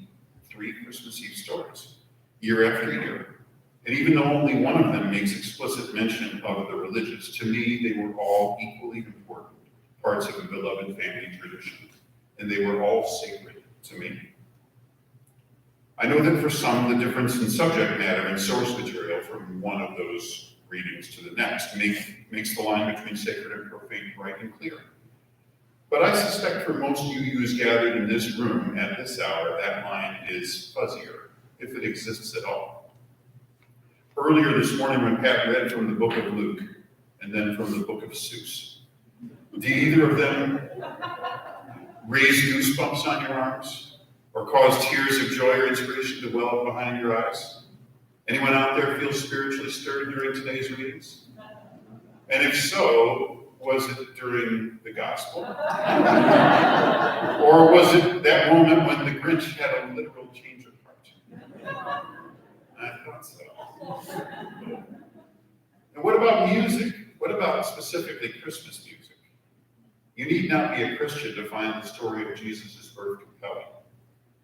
three Christmas Eve stories, year after year. And even though only one of them makes explicit mention of the religious, to me, they were all equally important parts of a beloved family tradition, and they were all sacred to me. I know that for some, the difference in subject matter and source material from one of those readings to the next makes the line between sacred and profane bright and clear. But I suspect for most UUs gathered in this room at this hour, that line is fuzzier, if it exists at all. Earlier this morning when Pat read from the book of Luke, and then from the book of Seuss, did either of them raise goosebumps on your arms, or cause tears of joy or inspiration to well up behind your eyes? Anyone out there feel spiritually stirred during today's readings? And if so, was it during the gospel? Or was it that moment when the Grinch had a literal change of heart? I thought so. And what about music? What about specifically Christmas music? You need not be a Christian to find the story of Jesus' birth compelling.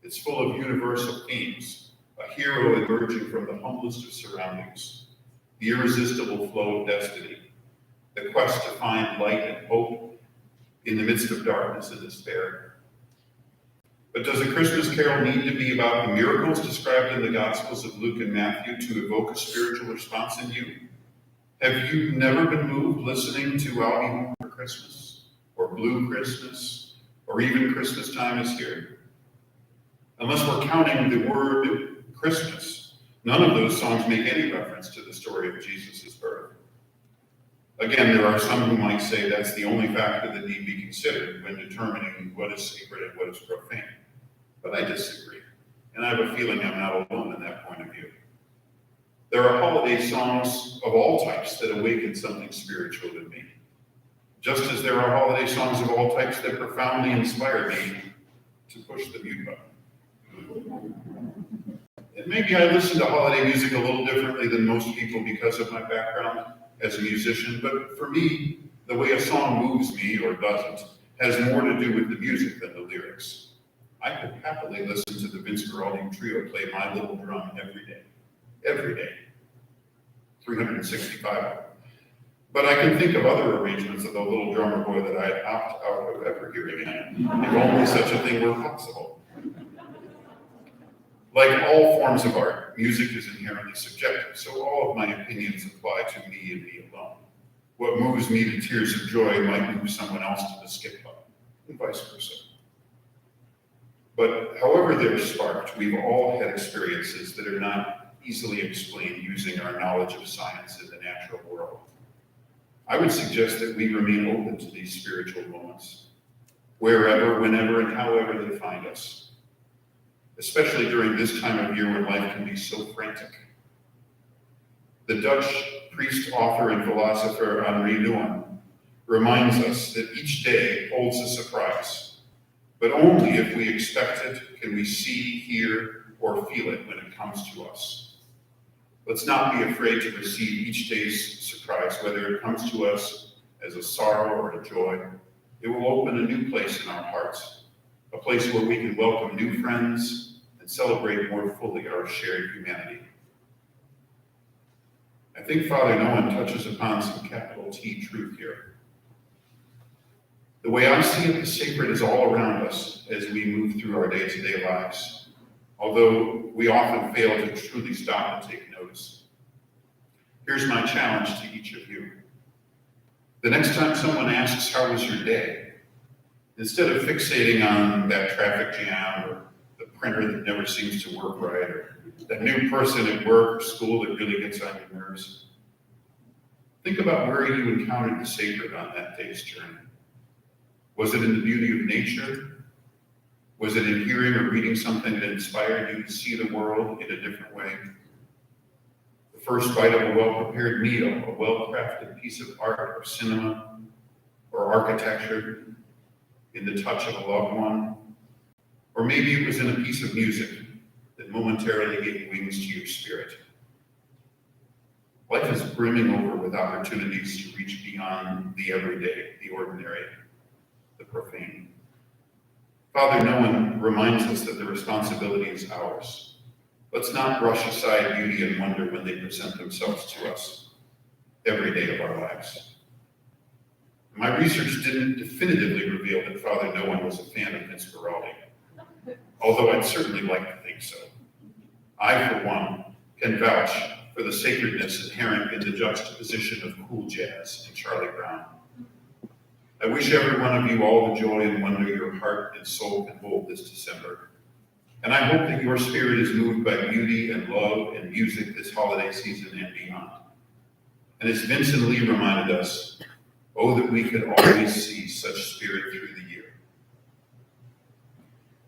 It's full of universal themes. A hero emerging from the humblest of surroundings, the irresistible flow of destiny, the quest to find light and hope in the midst of darkness and despair. But does a Christmas carol need to be about the miracles described in the Gospels of Luke and Matthew to evoke a spiritual response in you? Have you never been moved listening to I'll Be Home for Christmas, or Blue Christmas, or even Christmas Time is Here? Unless we're counting the word Christmas, none of those songs make any reference to the story of Jesus' birth. Again, there are some who might say that's the only factor that need be considered when determining what is sacred and what is profane. But I disagree, and I have a feeling I'm not alone in that point of view. There are holiday songs of all types that awaken something spiritual in me, just as there are holiday songs of all types that profoundly inspire me to push the mute button. And maybe I listen to holiday music a little differently than most people because of my background as a musician, but for me, the way a song moves me or doesn't has more to do with the music than the lyrics. I could happily listen to the Vince Guaraldi trio play My Little Drum every day, 365. But I can think of other arrangements of the Little Drummer Boy that I'd opt out of ever hearing again, if only such a thing were possible. Like all forms of art, music is inherently subjective, so all of my opinions apply to me and me alone. What moves me to tears of joy might move someone else to the skip button, and vice versa. But however they're sparked, we've all had experiences that are not easily explained using our knowledge of science in the natural world. I would suggest that we remain open to these spiritual moments, wherever, whenever, and however they find us, especially during this time of year when life can be so frantic. The Dutch priest, author, and philosopher Henri Nouwen reminds us that each day holds a surprise, but only if we expect it can we see, hear, or feel it when it comes to us. Let's not be afraid to receive each day's surprise, whether it comes to us as a sorrow or a joy. It will open a new place in our hearts, a place where we can welcome new friends and celebrate more fully our shared humanity. I think Father Nouwen touches upon some capital T truth here. The way I see it, the sacred is all around us as we move through our day-to-day lives, although we often fail to truly stop and take notice. Here's my challenge to each of you. The next time someone asks, how was your day? Instead of fixating on that traffic jam or the printer that never seems to work right, or that new person at work or school that really gets on your nerves, think about where you encountered the sacred on that day's journey. Was it in the beauty of nature? Was it in hearing or reading something that inspired you to see the world in a different way? The first bite of a well-prepared meal, a well-crafted piece of art or cinema or architecture, in the touch of a loved one? Or maybe it was in a piece of music that momentarily gave wings to your spirit. Life is brimming over with opportunities to reach beyond the everyday, the ordinary, the profane. Father Nouwen reminds us that the responsibility is ours. Let's not brush aside beauty and wonder when they present themselves to us every day of our lives. My research didn't definitively reveal that Father Nouwen was a fan of Vince Guaraldi, although I'd certainly like to think so. I, for one, can vouch for the sacredness inherent in the juxtaposition of cool jazz and Charlie Brown. I wish every one of you all the joy and wonder your heart and soul can hold this December. And I hope that your spirit is moved by beauty and love and music this holiday season and beyond. And as Vincent Lee reminded us, oh, that we could always see such spirit through the year.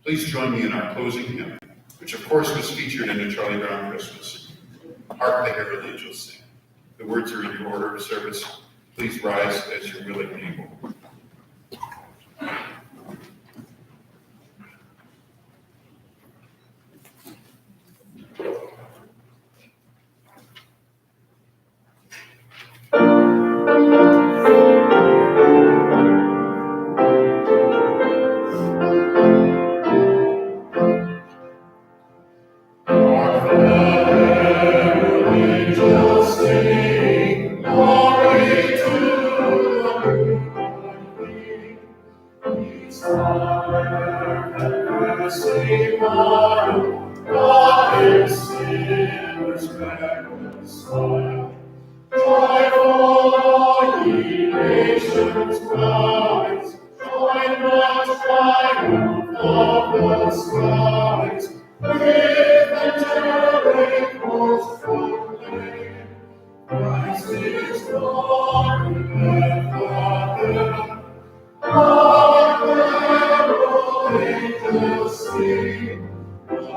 Please join me in our closing hymn, which of course was featured in A Charlie Brown Christmas. Hark, the Herald angels sing. The words are in your order of service. Please rise as you're willing and able.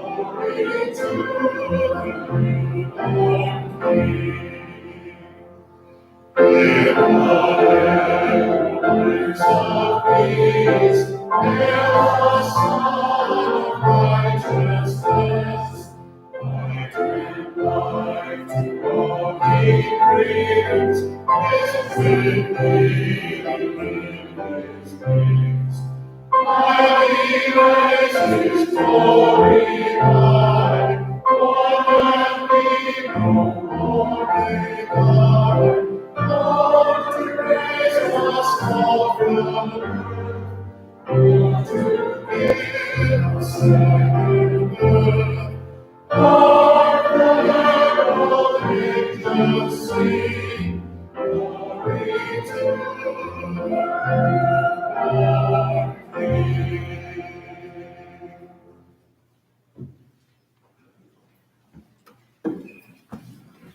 Glory to the newborn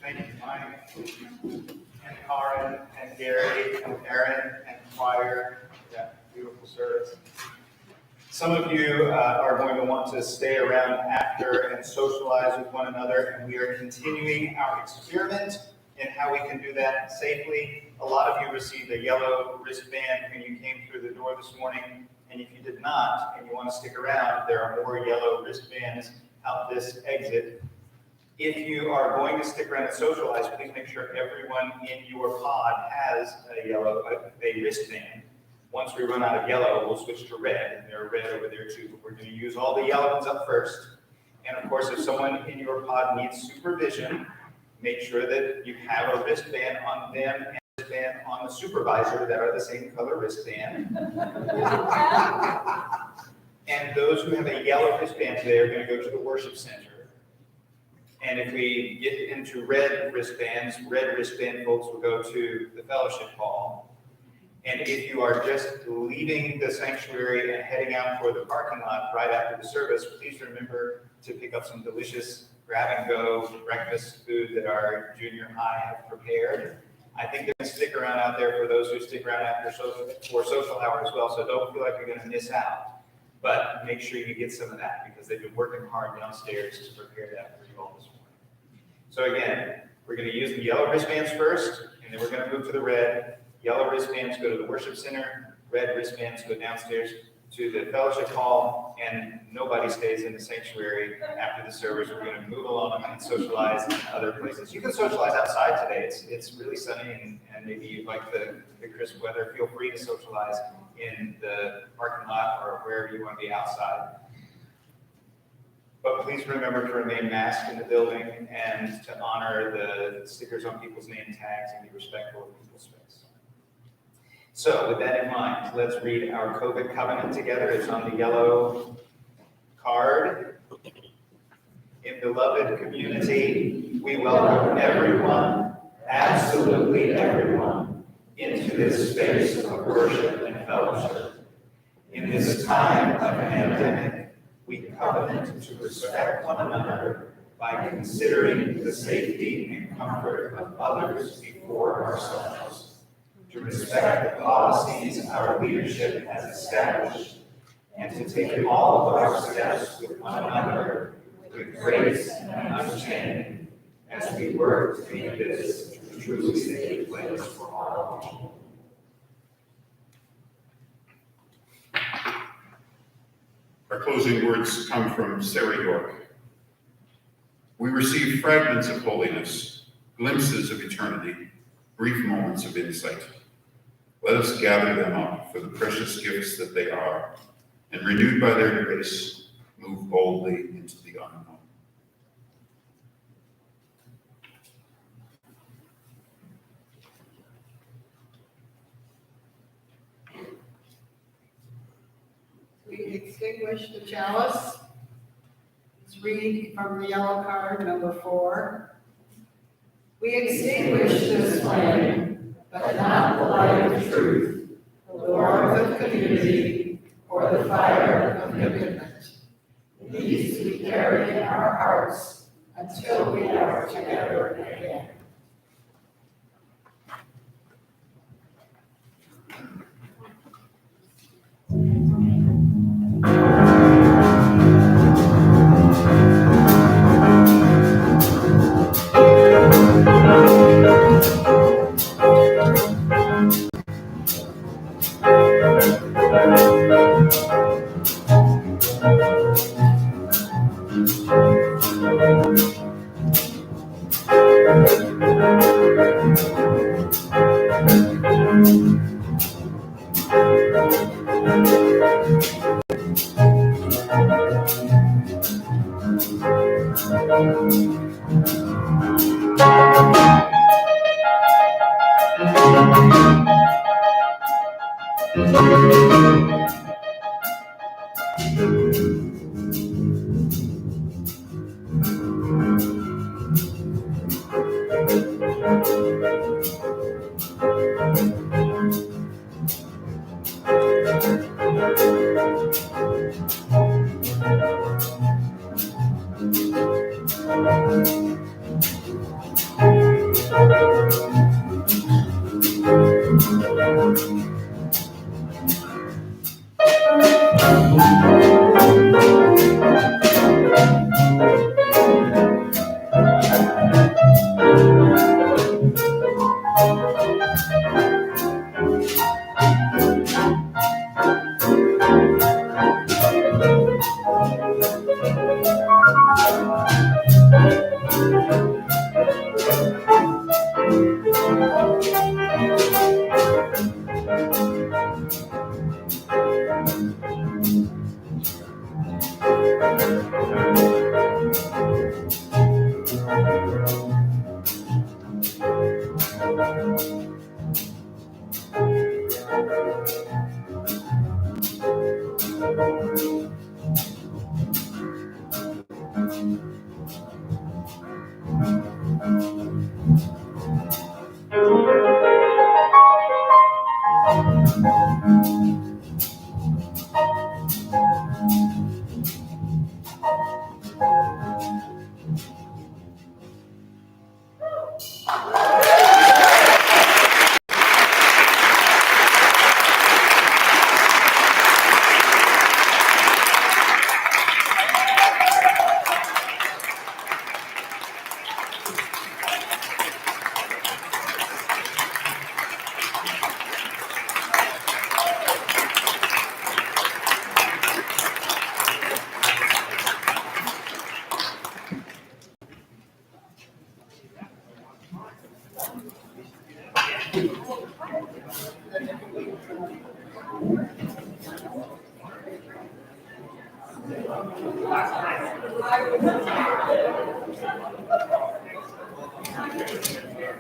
Thank you, Mike, and Karin, and Gary, and Aaron, and choir. Yeah, beautiful service. Some of you are going to want to stay around after and socialize with one another, and we are continuing our experiment in how we can do that safely. A lot of you received a yellow wristband when you came through the door this morning, and if you did not, and you want to stick around, there are more yellow wristbands out this exit. If you are going to stick around and socialize, please make sure everyone in your pod has a wristband. Once we run out of yellow, we'll switch to red, and there are red over there too, but we're going to use all the yellow ones up first. And of course, if someone in your pod needs supervision, make sure that you have a wristband on them and a wristband on the supervisor that are the same color wristband. And those who have a yellow wristband today are going to go to the worship center. And if we get into red wristband folks will go to the fellowship hall. And if you are just leaving the sanctuary and heading out for the parking lot right after the service, please remember to pick up some delicious grab-and-go breakfast food that our junior high have prepared. I think they're going to stick around out there for those who stick around after social hour as well, so don't feel like you're going to miss out. But make sure you get some of that because they've been working hard downstairs to prepare that for you all this morning. So again, we're going to use the yellow wristbands first, and then we're going to move to the red. Yellow wristbands go to the worship center, red wristbands go downstairs to the fellowship hall, and nobody stays in the sanctuary after the service. We're going to move along and socialize in other places. You can socialize outside today. It's really sunny, and maybe you like the crisp weather. Feel free to socialize in the parking lot or wherever you want to be outside. But please remember to remain masked in the building and to honor the stickers on people's name tags and be respectful of people's space. So with that in mind, let's read our COVID covenant together. It's on the yellow card. In beloved community, we welcome everyone, absolutely everyone, into this space of worship and fellowship. In this time of pandemic, we covenant to respect one another by considering the safety and comfort of others before ourselves, to respect the policies our leadership has established, and to take all of our steps with one another with grace and understanding as we work to make this a truly safe place for all people. Our closing words come from Sarah York. We receive fragments of holiness, glimpses of eternity, brief moments of insight. Let us gather them up for the precious gifts that they are, and renewed by their grace, move boldly into the unknown. We extinguish the chalice. Let's read from the yellow card, number 4. We extinguish this flame, but not the light of truth, the warmth of community, or the fire of commitment. These we carry in our hearts until we are together again.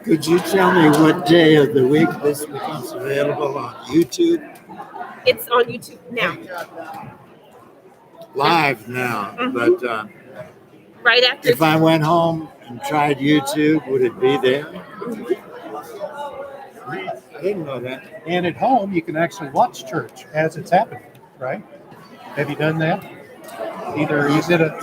Could you tell me what day of the week this becomes available on YouTube? It's on YouTube now. Live now, but Right after. if I went home and tried YouTube, would it be there? I didn't know that. And at home, you can actually watch church as it's happening, right? Have you done that? Either is it a